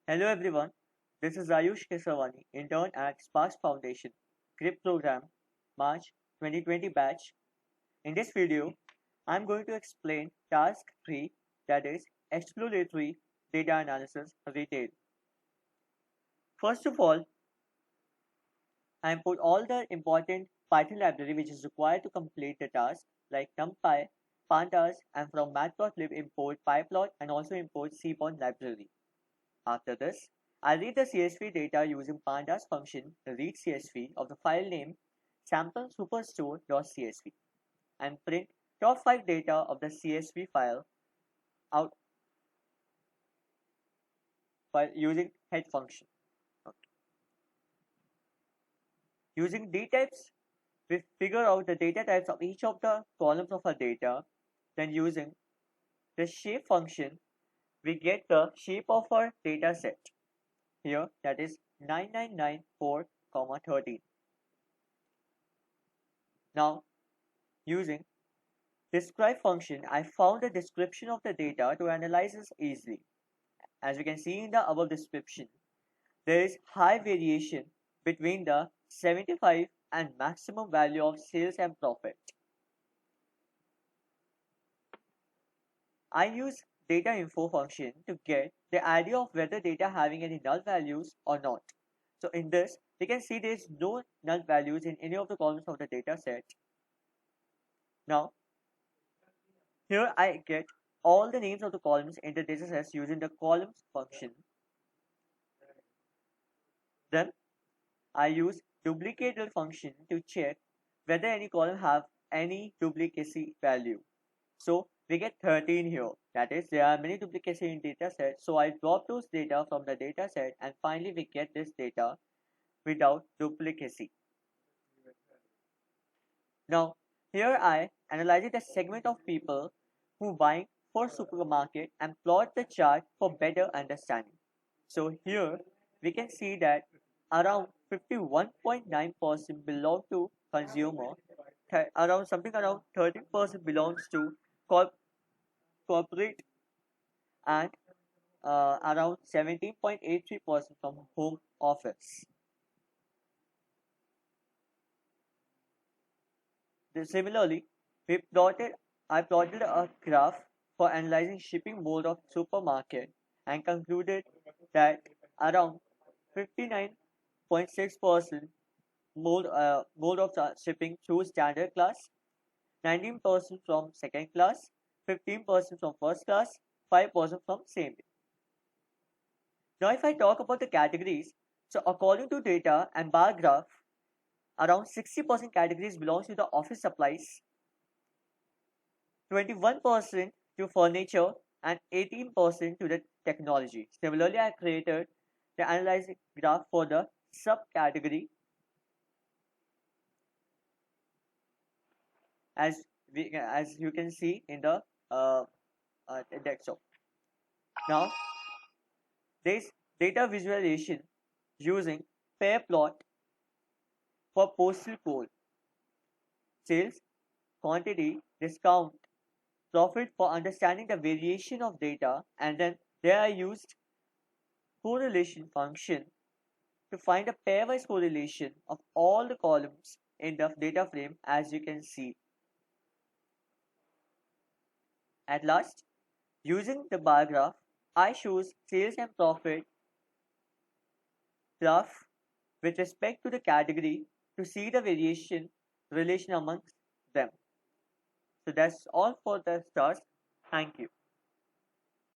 Hello everyone, this is Ayush Kesavani, intern at Sparks Foundation, CRIP program, March 2020 batch. In this video, I'm going to explain task 3, that is exploratory data analysis retail. First of all, I import all the important Python library which is required to complete the task like NumPy, pandas, and from math.lib import pyplot and also import cbond library. After this, I read the CSV data using pandas function read CSV of the file name sample superstore.csv and print top 5 data of the CSV file out by using head function. Okay. Using D types, we figure out the data types of each of the columns of our data. Then using the shape function, we get the shape of our data set. Here that is 9994, 13. Now using describe function, I found a description of the data to analyze this easily. As we can see in the above description, there is high variation between the 75 and maximum value of sales and profit. I use data info function to get the idea of whether data having any null values or not. So in this, we can see there is no null values in any of the columns of the data set. Now, here I get all the names of the columns in the data sets using the columns function. Then I use duplicate function to check whether any column have any duplicacy value. So we get 13 here. That is, there are many duplicacy in data set. So I drop those data from the data set and finally we get this data without duplicacy. Now here I analyze the segment of people who buying for supermarket and plot the chart for better understanding. So here we can see that around 51.9% belong to consumer, around 13% belongs to corporate, and around 17.83% from home office. Similarly, I plotted a graph for analyzing shipping mode of supermarket and concluded that around 59.6% mode of shipping through standard class, 19% from second class, 15% from first class, 5% from same day. Now if I talk about the categories, so according to data and bar graph, around 60% categories belongs to the office supplies, 21% to furniture, and 18% to the technology. Similarly, I created the analyzing graph for the subcategory as you can see in the desktop. Now, this data visualization using pair plot for postal code, sales, quantity, discount, profit for understanding the variation of data, and then there I used correlation function to find a pairwise correlation of all the columns in the data frame as you can see. At last, using the bar graph, I choose sales and profit graph with respect to the category to see the relation amongst them. So that's all for the stars. Thank you.